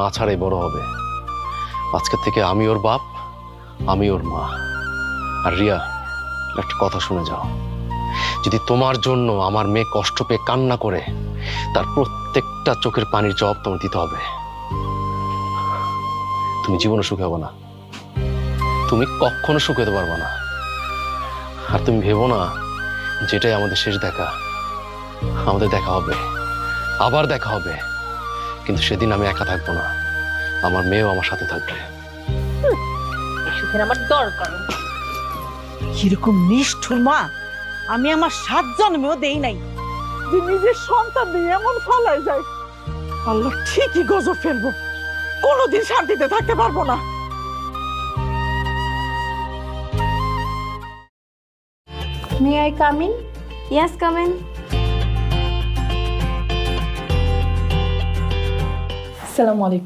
মা ছাড়াই বড় হবে। আজকে থেকে আমি ওর বাপ, আমি ওর মা। আর রিয়া, একটা কথা শুনে যাও, যদি তোমার জন্য আমার মেয়ে কষ্ট পেয়ে কান্না করে, তার প্রত্যেকটা চোখের পানির জবাব তোমার দিতে হবে। তুমি জীবনে সুখী হবে না, তুমি কখনো সুখ হতে পারবে না। আর তুমি ভেবো না যেটাই আমাদের শেষ দেখা, আমাদের দেখা হবে, আবার দেখা হবে, কিন্তু সেদিন আমি একা থাকবো না, আমার মেয়েও আমার সাথে থাকবে। সুখের আমার দরকার। কিরকম নিষ্ঠুর মা, আমি আমার 7 জন্মেও দেই নাই যে নিজের সন্তান দিয়ে এমন ফলায় যায়। আল্লাহ ঠিকই গজব ফেলবো, কোনোদিন শান্তিতে থাকতে পারবো না। May I come in? Yes, come in. আসসালামু আলাইকুম।